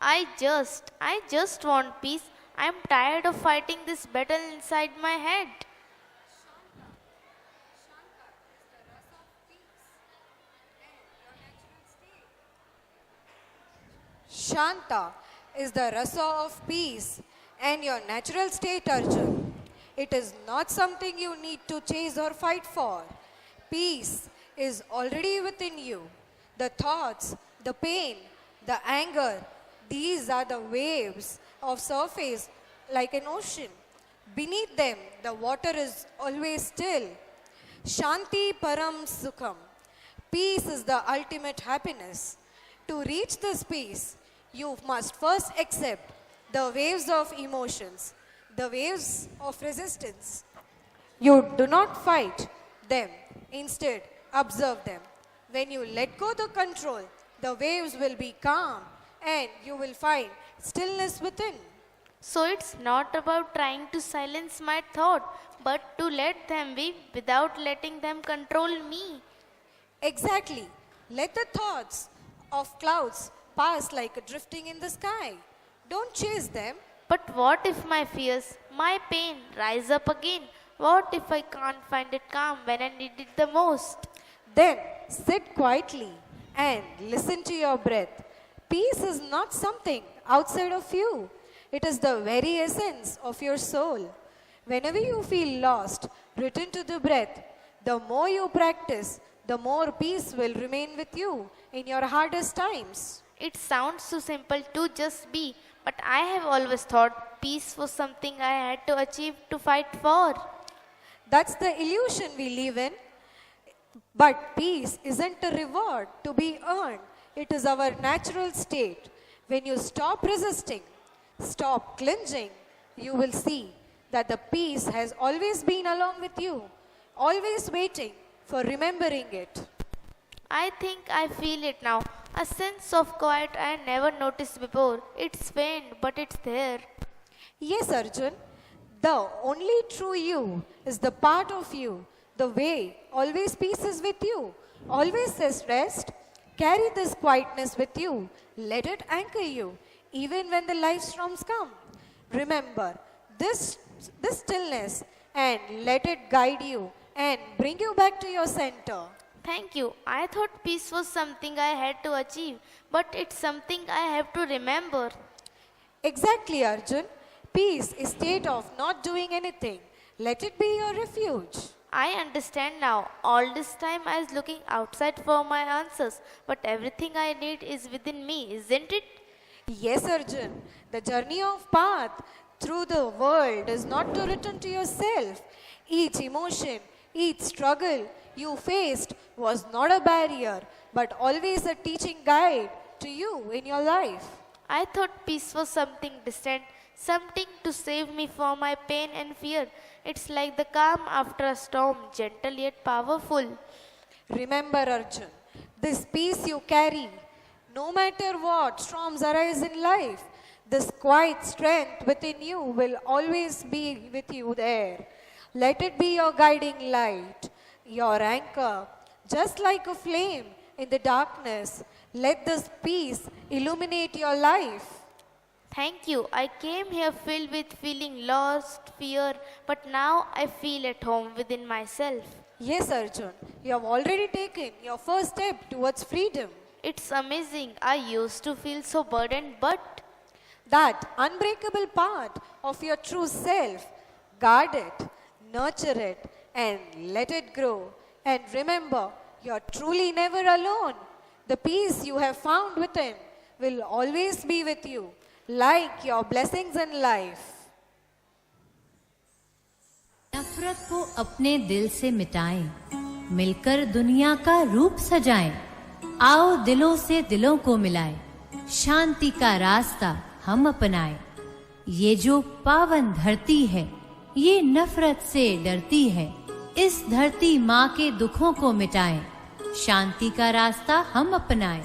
I just want peace. I'm tired of fighting this battle inside my head. Shanta is the rasa of peace and your natural state, Arjun. It is not something you need to chase or fight for. Peace is already within you. The thoughts, the pain, the anger, these are the waves of surface like an ocean. Beneath them, the water is always still. Shanti Param Sukham. Peace is the ultimate happiness. To reach this peace, you must first accept the waves of emotions, the waves of resistance. You do not fight them, instead, observe them. When you let go the control, the waves will be calm and you will find stillness within. So it's not about trying to silence my thought, but to let them be without letting them control me. Exactly. Let the thoughts of clouds pass like drifting in the sky. Don't chase them. But what if my fears, my pain rise up again? What if I can't find it calm when I need it the most? Then sit quietly and listen to your breath. Peace is not something outside of you. It is the very essence of your soul. Whenever you feel lost, return to the breath. The more you practice, the more peace will remain with you in your hardest times. It sounds so simple to just be, but I have always thought peace was something I had to achieve to fight for. That's the illusion we live in. But peace isn't a reward to be earned. It is our natural state. When you stop resisting, stop clinging, you will see that the peace has always been along with you, always waiting for remembering it. I think I feel it now. A sense of quiet I never noticed before. It's faint, but it's there. Yes, Arjun, the only true you is the part of you. The way always peace is with you, always says rest. Carry this quietness with you. Let it anchor you, even when the life storms come. Remember this stillness and let it guide you and bring you back to your center. Thank you. I thought peace was something I had to achieve, but it's something I have to remember. Exactly, Arjun. Peace is state of not doing anything. Let it be your refuge. I understand now. All this time I was looking outside for my answers, but everything I need is within me, isn't it? Yes, Arjun. The journey of path through the world is not to return to yourself. Each emotion, each struggle you faced was not a barrier, but always a teaching guide to you in your life. I thought peace was something distant, something to save me from my pain and fear. It's like the calm after a storm, gentle yet powerful. Remember, Arjun, this peace you carry, no matter what storms arise in life, this quiet strength within you will always be with you there. Let it be your guiding light, your anchor, just like a flame in the darkness. Let this peace illuminate your life. Thank you. I came here filled with feeling lost, fear, but now I feel at home within myself. Yes, Arjun, you have already taken your first step towards freedom. It's amazing. I used to feel so burdened, but That unbreakable part of your true self, guard it, nurture it, and let it grow. And remember, you're truly never alone. The peace you have found within will always be with you, like your blessings in life. नफरत को अपने दिल से मिटाएं, मिलकर दुनिया का रूप सजाएं। आओ दिलों से दिलों को मिलाएं, शांति का रास्ता हम अपनाएं। ये जो पावन धरती है, ये नफरत से डरती है। इस धरती माँ के दुखों को मिटाएं, शांति का रास्ता हम अपनाएं।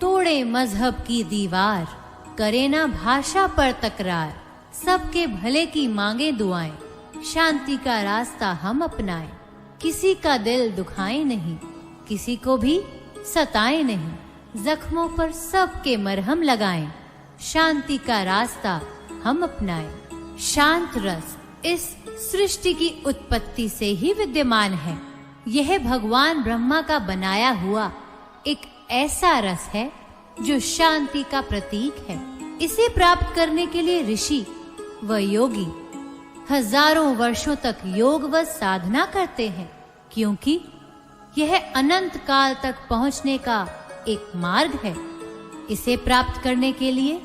तोड़े मजहब की दीवार, करे ना भाषा पर तकरार। सबके भले की मांगे दुआएं, शांति का रास्ता हम अपनाएं। किसी का दिल दुखाए नहीं, किसी को भी सताए नहीं। जख्मों पर सबके मरहम लगाएं, शांति का रास्ता हम अपनाएं। शांत रस इस सृष्टि की उत्पत्ति से ही विद्यमान है। यह भगवान ब्रह्मा का बनाया हुआ एक ऐसा रस है जो शांति का प्रतीक है। इसे प्राप्त करने के लिए ऋषि व योगी हजारों वर्षों तक योग व साधना करते हैं, क्योंकि यह अनंत काल तक पहुंचने का एक मार्ग है। इसे प्राप्त करने के लिए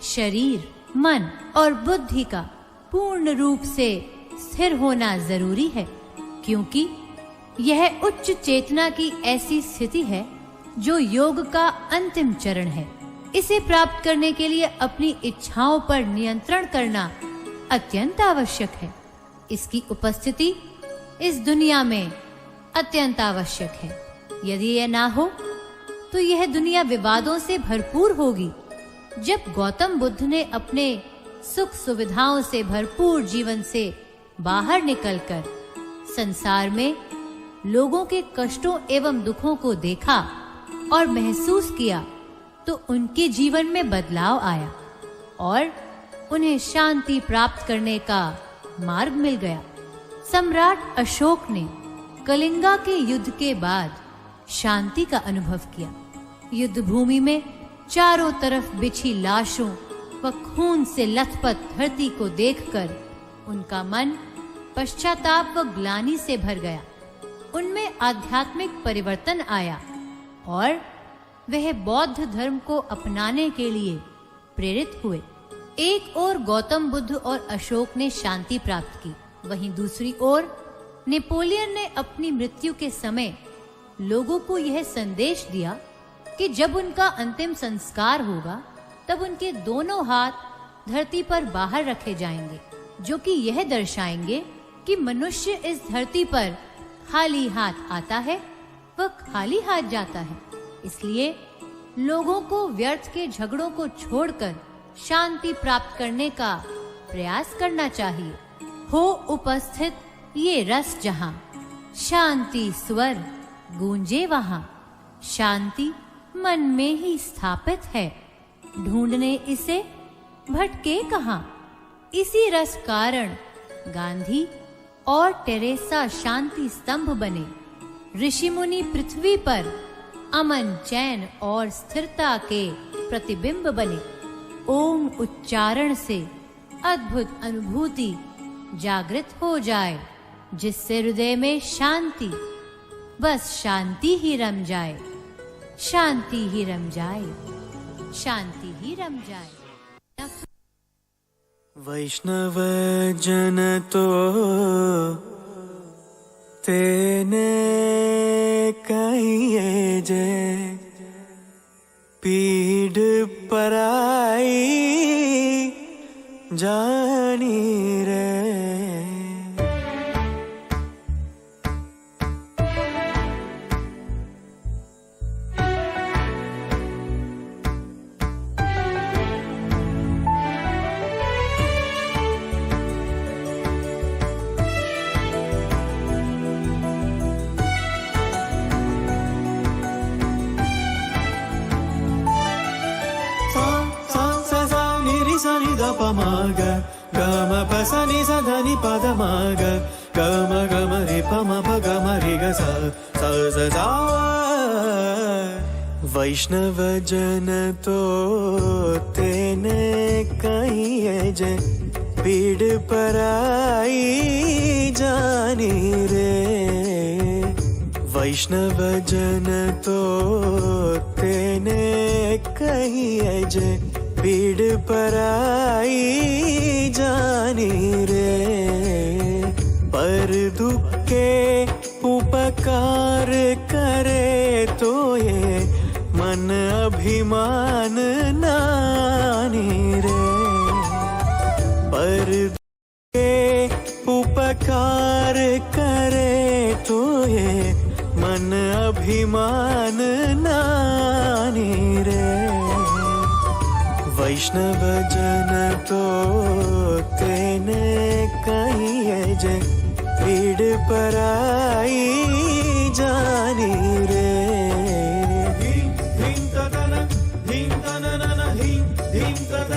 शरीर, मन और बुद्धि का पूर्ण रूप से स्थिर होना जरूरी है, क्योंकि यह उच्च चेतना की ऐसी स्थिति है जो योग का अंतिम चरण है। इसे प्राप्त करने के लिए अपनी इच्छाओं पर नियंत्रण करना अत्यंत आवश्यक है। इसकी उपस्थिति इस दुनिया में अत्यंत आवश्यक है। यदि यह ना हो तो यह दुनिया विवादों से भरपूर होगी। जब गौतम बुद्ध ने अपने सुख सुविधाओं से भरपूर जीवन से बाहर निकलकर संसार में लोगों के कष्टों एवं दुखों को देखा और महसूस किया, तो उनके जीवन में बदलाव आया और उन्हें शांति प्राप्त करने का मार्ग मिल गया। सम्राट अशोक ने कलिंगा के युद्ध के बाद शांति का अनुभव किया। युद्ध भूमि में चारों तरफ बिछी लाशों व खून से लथपथ धरती को देखकर उनका मन पश्चाताप व ग्लानि से भर गया। उनमें आध्यात्मिक परिवर्तन आया और वह बौद्ध धर्म को अपनाने के लिए प्रेरित हुए। एक ओर गौतम बुद्ध और अशोक ने शांति प्राप्त की, वहीं दूसरी ओर नेपोलियन ने अपनी मृत्यु के समय लोगों को यह संदेश दिया कि जब उनका अंतिम संस्कार होगा तब उनके दोनों हाथ धरती पर बाहर रखे जाएंगे, जो कि यह दर्शाएंगे कि मनुष्य इस धरती पर खाली हाथ आता है व खाली हाथ जाता है। इसलिए लोगों को व्यर्थ के झगड़ों को छोड़कर शांति प्राप्त करने का प्रयास करना चाहिए। हो उपस्थित ये रस जहां, शांति स्वर गूंजे वहां। शांति मन में ही स्थापित है, ढूंढने इसे भटके कहां। इसी रस कारण गांधी और टेरेसा शांति स्तंभ बने। ऋषि मुनि पृथ्वी पर अमन, चैन और स्थिरता के प्रतिबिंब बने। ओम उच्चारण से अद्भुत अनुभूति जागृत हो जाए, जिससे हृदय में शांति, बस शांति ही रम जाए, शांति ही रम जाए, शांति ही रम जाए। वैष्णव जन तो तेने कहिए जे, पीड़ पराई जानी रे। Pamaga, gama pasani sadani padamaga, gama gama re pama pagama re ga sa sa sa sa. वैष्णव जन तो तेने कहिए जे, पीड़ पराई जानी रे। वैष्णव जन तो तेने कहिए जे, पीड़ पराई जानी रे। पर दुख के उपकार करे तो ये मन अभिमान नानी रे। पर दुख के उपकार करे तो ये मन अभिमान नानी रे। वैष्णव जन तो तेने कहिए जे, पीड़ पराई जानी रे। धीम तदन धीम तनन धीम धीम तदन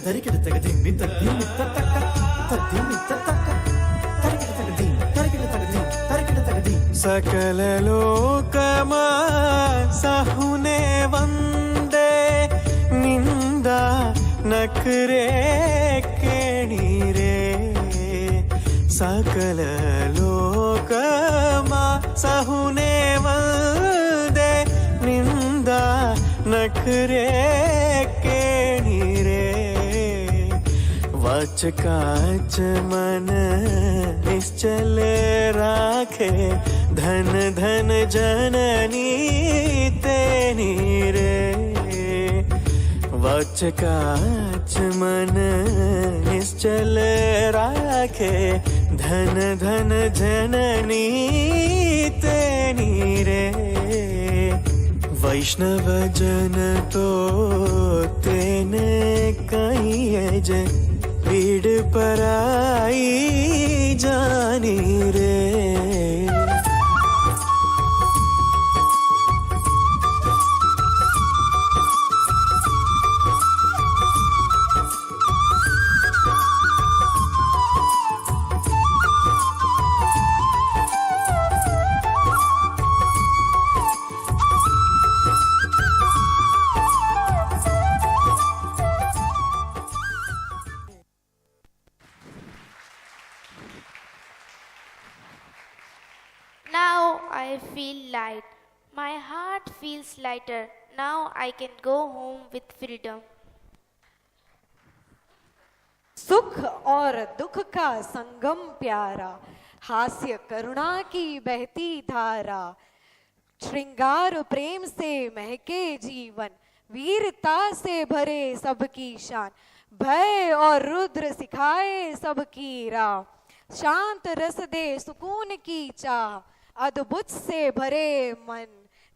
తరికిట తగ దిమ్మి తద్దిమ్మి తత్తక తద్దిమ్మి తత్తక తరికిట తగ దిమ్ తరికిట తగ దిమ్ తరికిట తగ దిమ్ సకల లోకమా సహునే వందే నింద నఖరే కేణిరే సకల లోకమా సహునే వందే నింద नखरे केणिरे वाच काच मन निश्चल राखे धन धन जननी तेनी रे वाच काच मन निश्चल राखे धन धन जननी तेनी रे वैष्णव जन तो तेने कहीं जे पीड़ पराई जानी रे Now I feel light. My heart feels lighter. Now I can go home with freedom. सुख और दुख का संगम प्यारा, हास्य करुणा की बहती धारा, श्रृंगार प्रेम से महके जीवन, वीरता से भरे सबकी शान, भय और रुद्र सिखाए सबकी राह, शांत रस दे सुकून की चाह, अद्भुत से भरे मन,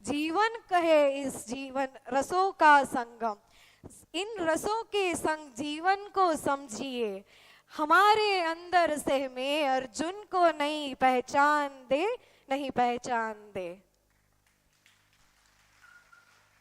जीवन कहे इस जीवन रसों का संगम। इन रसों के संग जीवन को समझिए, हमारे अंदर से मैं अर्जुन को नहीं पहचान दे।